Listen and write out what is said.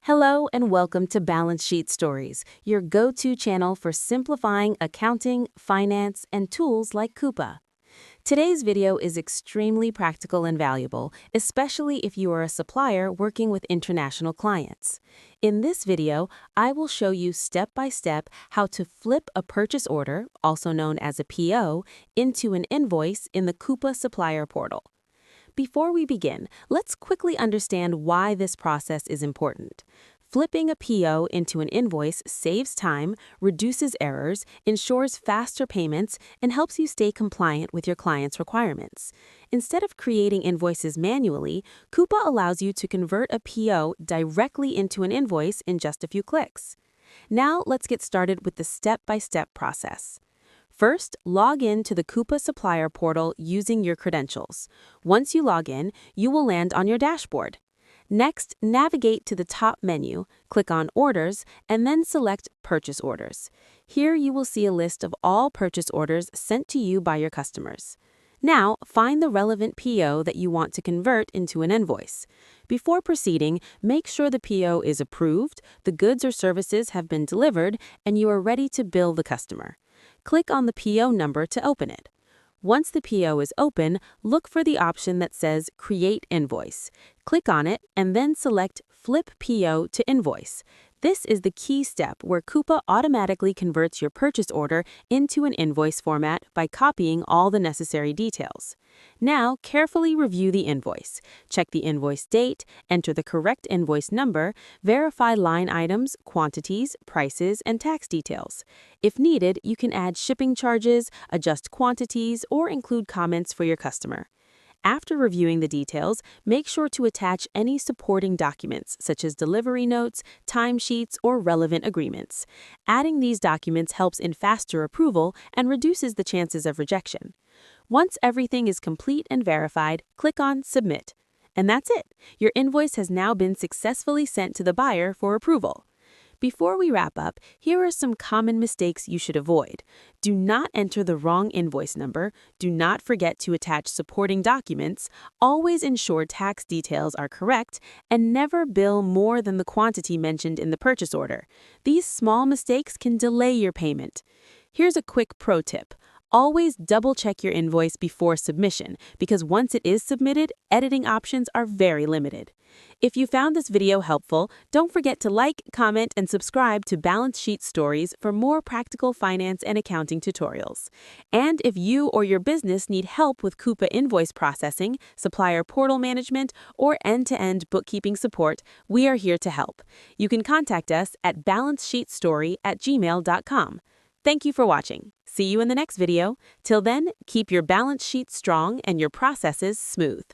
Hello and welcome to Balance Sheet Stories, your go-to channel for simplifying accounting, finance, and tools like Coupa. Today's video is extremely practical and valuable, especially if you are a supplier working with international clients. In this video, I will show you step-by-step how to flip a purchase order, also known as a PO, into an invoice in the Coupa Supplier Portal. Before we begin, let's quickly understand why this process is important. Flipping a PO into an invoice saves time, reduces errors, ensures faster payments, and helps you stay compliant with your client's requirements. Instead of creating invoices manually, Coupa allows you to convert a PO directly into an invoice in just a few clicks. Now let's get started with the step-by-step process. First, log in to the Coupa Supplier Portal using your credentials. Once you log in, you will land on your dashboard. Next, navigate to the top menu, click on Orders, and then select Purchase Orders. Here you will see a list of all purchase orders sent to you by your customers. Now, find the relevant PO that you want to convert into an invoice. Before proceeding, make sure the PO is approved, the goods or services have been delivered, and you are ready to bill the customer. Click on the PO number to open it. Once the PO is open, look for the option that says Create Invoice. Click on it and then select Flip PO to Invoice. This is the key step where Coupa automatically converts your purchase order into an invoice format by copying all the necessary details. Now, carefully review the invoice. Check the invoice date, enter the correct invoice number, verify line items, quantities, prices, and tax details. If needed, you can add shipping charges, adjust quantities, or include comments for your customer. After reviewing the details, make sure to attach any supporting documents, such as delivery notes, timesheets, or relevant agreements. Adding these documents helps in faster approval and reduces the chances of rejection. Once everything is complete and verified, click on Submit. And that's it. Your invoice has now been successfully sent to the buyer for approval. Before we wrap up, here are some common mistakes you should avoid. Do not enter the wrong invoice number. Do not forget to attach supporting documents. Always ensure tax details are correct, and never bill more than the quantity mentioned in the purchase order. These small mistakes can delay your payment. Here's a quick pro tip. Always double-check your invoice before submission, because once it is submitted, editing options are very limited. If you found this video helpful, don't forget to like, comment, and subscribe to Balance Sheet Stories for more practical finance and accounting tutorials. And if you or your business need help with Coupa invoice processing, supplier portal management, or end-to-end bookkeeping support, we are here to help. You can contact us at balancesheetstory@gmail.com. Thank you for watching. See you in the next video. Till then, keep your balance sheet strong and your processes smooth.